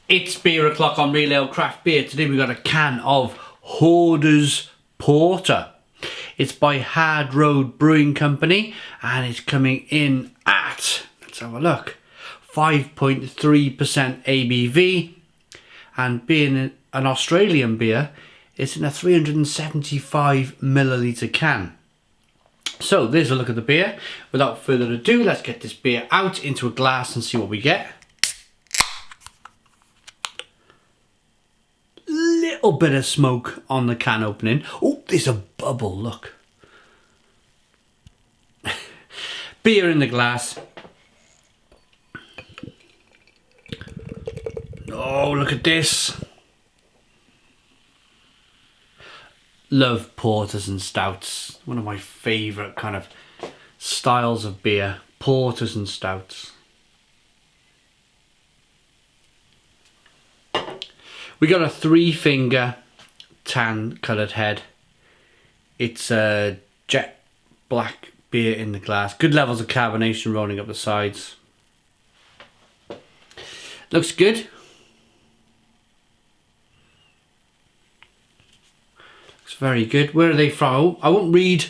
It's beer o'clock on Real Ale Craft Beer. Today we've got a can of Hoarder's Porter. It's by Hard Road Brewing Company and it's coming in at, let's have a look, 5.3% ABV, and being an Australian beer, it's in a 375 milliliter can. So there's a look at the beer. Without further ado, let's get this beer out into a glass and see what we get. Little bit of smoke on the can opening. Oh, there's a bubble, look. Beer in the glass. Oh, look at this. Love porters and stouts. One of my favourite kind of styles of beer. Porters and stouts. We got a 3-finger tan coloured head. It's a jet black beer in the glass. Good levels of carbonation rolling up the sides. Looks good. Looks very good. Where are they from? I won't read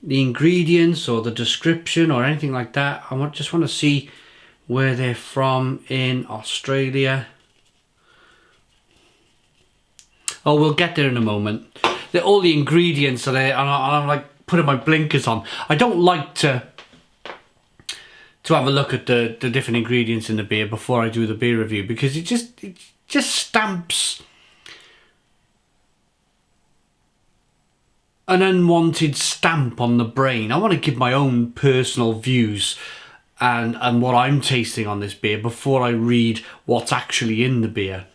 the ingredients or the description or anything like that. I just want to see where they're from in Australia. Oh, we'll get there in a moment. All the ingredients are there, and I'm like putting my blinkers on. I don't like to have a look at the different ingredients in the beer before I do the beer review, because it just stamps an unwanted stamp on the brain. I want to give my own personal views and what I'm tasting on this beer before I read what's actually in the beer.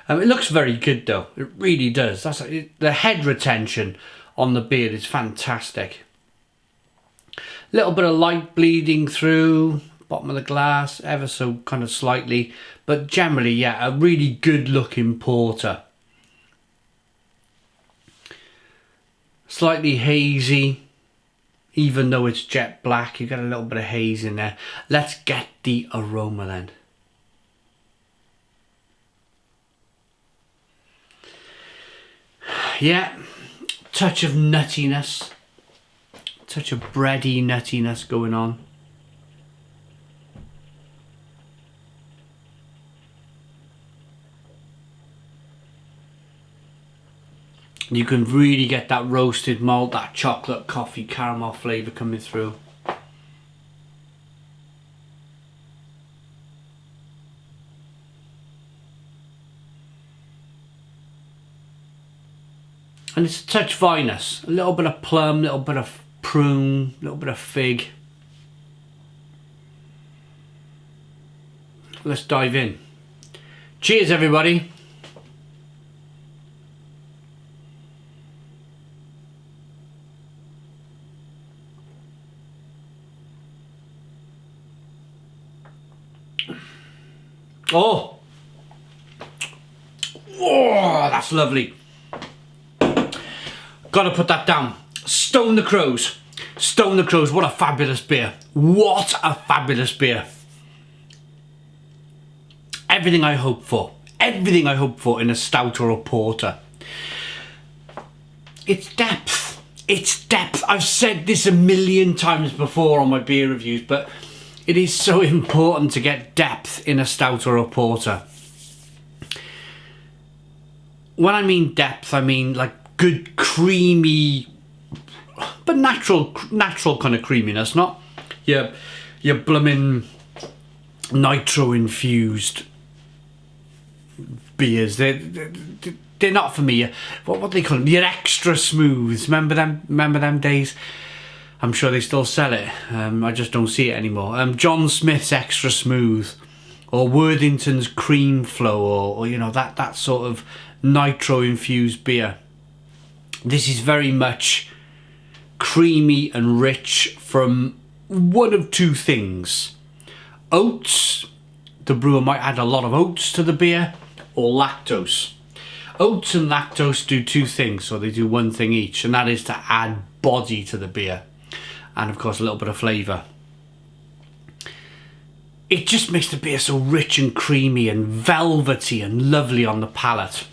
It looks very good though, it really does. The head retention on the beer is fantastic. Little bit of light bleeding through, bottom of the glass, ever so kind of slightly, but generally, yeah, a really good looking porter. Slightly hazy, even though it's jet black, you get a little bit of haze in there. Let's get the aroma then. Yeah, touch of nuttiness, touch of bready nuttiness going on. You can really get that roasted malt, that chocolate, coffee, caramel flavour coming through. And it's a touch vinous, a little bit of plum, a little bit of prune, a little bit of fig. Let's dive in. Cheers everybody. Oh, that's lovely. Gotta put that down. Stone the Crows. Stone the Crows. What a fabulous beer. What a fabulous beer. Everything I hope for. Everything I hope for in a stout or a porter. It's depth. It's depth. I've said this a million times before on my beer reviews, but it is so important to get depth in a stout or a porter. When I mean depth, I mean like good creamy, but natural kind of creaminess, not your blooming nitro infused beers. They're not for me. What do they call them? Your extra smooths. Remember them days? I'm sure they still sell it. I just don't see it anymore. John Smith's Extra Smooth, or Worthington's Cream Flow, or you know that sort of nitro infused beer. This is very much creamy and rich from one of two things. Oats, the brewer might add a lot of oats to the beer, or lactose. Oats and lactose do two things, so they do one thing each, and that is to add body to the beer. And of course a little bit of flavour. it just makes the beer so rich and creamy and velvety and lovely on the palate.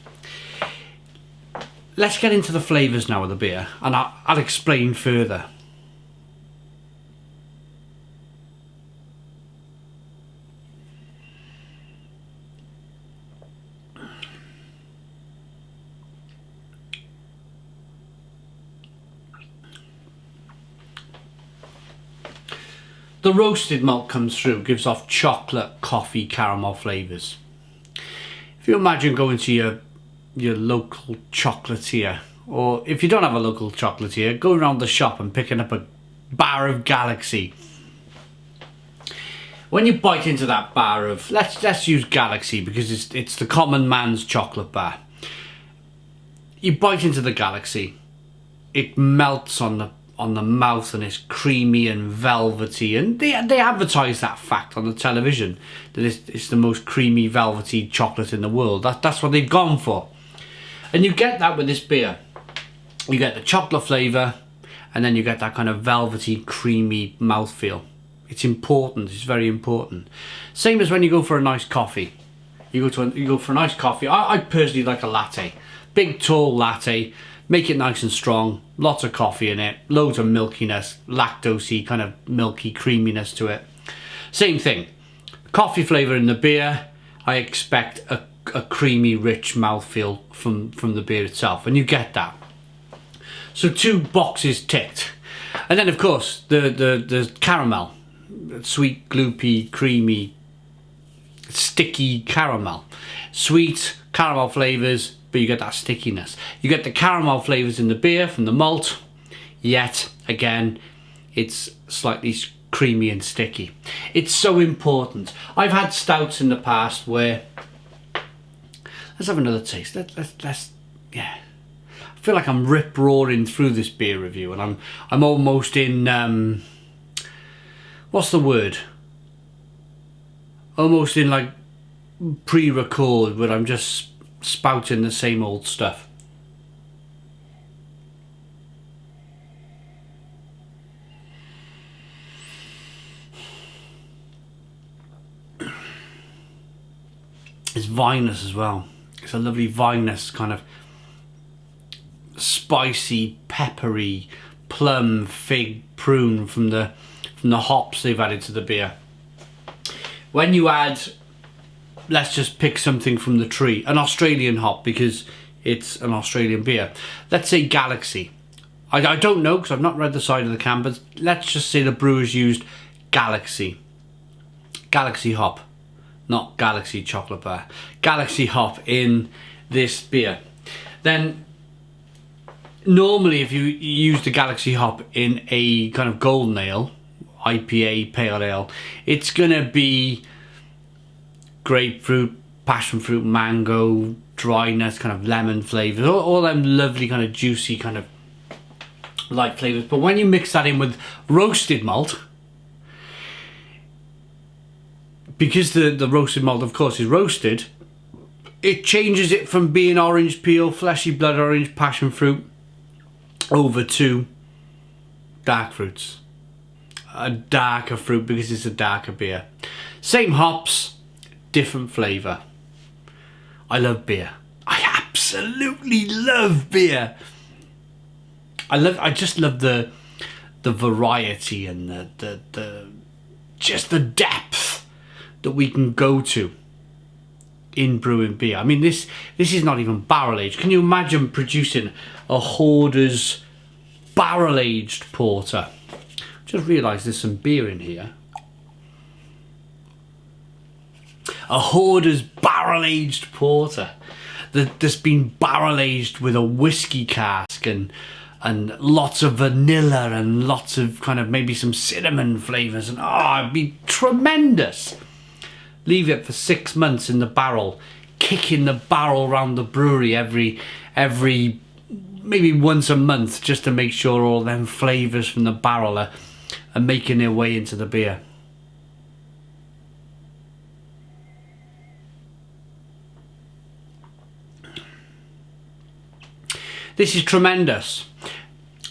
Let's get into the flavours now of the beer, and I'll explain further. The roasted malt comes through, gives off chocolate, coffee, caramel flavours. If you imagine going to your local chocolatier, or if you don't have a local chocolatier, go around the shop and picking up a bar of Galaxy. When you bite into that bar of, let's use Galaxy because it's the common man's chocolate bar. You bite into the Galaxy, it melts on the mouth and it's creamy and velvety, and they advertise that fact on the television that it's the most creamy velvety chocolate in the world. That's what they've gone for, and you get that with this beer. You get the chocolate flavour, and then you get that kind of velvety creamy mouthfeel. It's important. It's very important. Same as when you go for a nice coffee. You go for a nice coffee. I personally like a latte, big tall latte. Make it nice and strong, lots of coffee in it, loads of milkiness, lactosey, kind of milky creaminess to it. Same thing, coffee flavour in the beer, I expect a creamy, rich mouthfeel from the beer itself, and you get that. So 2 boxes ticked. And then of course, the caramel, sweet, gloopy, creamy, sticky caramel. Sweet, caramel flavours, but you get that stickiness. You get the caramel flavours in the beer from the malt, yet again it's slightly creamy and sticky. It's so important. I've had stouts in the past where, let's have another taste. Let's yeah. I feel like I'm rip roaring through this beer review, and I'm almost in what's the word? Almost in like pre-record, where I'm just spouting the same old stuff. It's vinous as well. It's a lovely vinous, kind of spicy, peppery, plum, fig, prune from the hops they've added to the beer. When you add, let's just pick something from the tree, an Australian hop, because it's an Australian beer. Let's say Galaxy. I don't know because I've not read the side of the can, but let's just say the brewers used Galaxy. Galaxy hop, not Galaxy chocolate bar. Galaxy hop in this beer. Then normally if you use the Galaxy hop in a kind of golden ale, IPA, pale ale, it's gonna be grapefruit, passion fruit, mango, dryness, kind of lemon flavours, all them lovely kind of juicy kind of light flavours. But when you mix that in with roasted malt, because the roasted malt of course is roasted, it changes it from being orange peel, fleshy blood orange, passion fruit, over to dark fruits. A darker fruit because it's a darker beer. Same hops, different flavour. I love beer. I absolutely love beer. I just love the variety and the just the depth that we can go to in brewing beer. I mean, this is not even barrel aged. Can you imagine producing a Hoarder's barrel aged porter? Just realised there's some beer in here. A Hoarder's barrel-aged porter that's been barrel-aged with a whiskey cask and lots of vanilla and lots of kind of maybe some cinnamon flavours, and it'd be tremendous. Leave it for 6 months in the barrel, kicking the barrel around the brewery every maybe once a month, just to make sure all them flavours from the barrel are making their way into the beer. This is tremendous.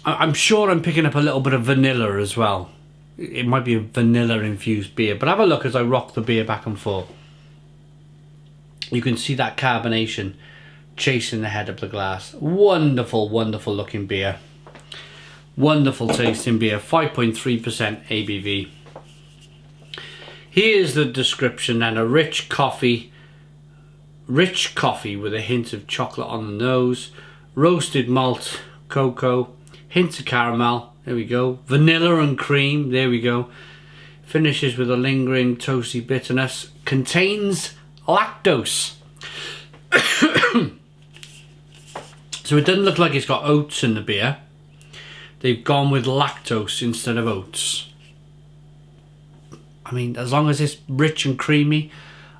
I'm sure I'm picking up a little bit of vanilla as well. It might be a vanilla infused beer, but have a look as I rock the beer back and forth. You can see that carbonation chasing the head of the glass. Wonderful, wonderful looking beer. Wonderful tasting beer. 5.3% ABV. Here's the description then. A rich coffee with a hint of chocolate on the nose. Roasted malt, cocoa, hints of caramel. There we go. Vanilla and cream. There we go. Finishes with a lingering toasty bitterness. Contains lactose. So it doesn't look like it's got oats in the beer. They've gone with lactose instead of oats. I mean, as long as it's rich and creamy,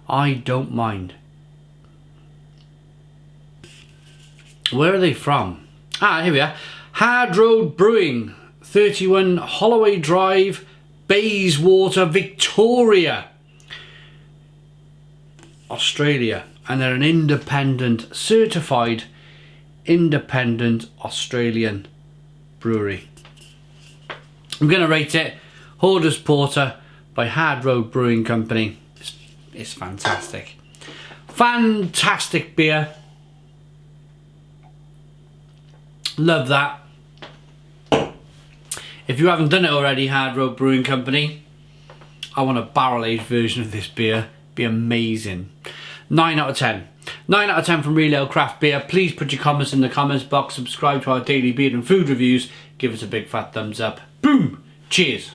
I don't mind. Where are they from? Ah, here we are. Hard Road Brewing, 31 Holloway Drive, Bayswater, Victoria, Australia. And they're an independent, certified independent Australian brewery. I'm going to rate it Hoarder's Porter by Hard Road Brewing Company. It's fantastic. Fantastic beer. Love that. If you haven't done it already, Hard Road Brewing Company, I want a barrel-aged version of this beer. Be amazing. 9 out of 10. 9 out of 10 from Real Ale Craft Beer. Please put your comments in the comments box. Subscribe to our daily beer and food reviews. Give us a big fat thumbs up. Boom. Cheers.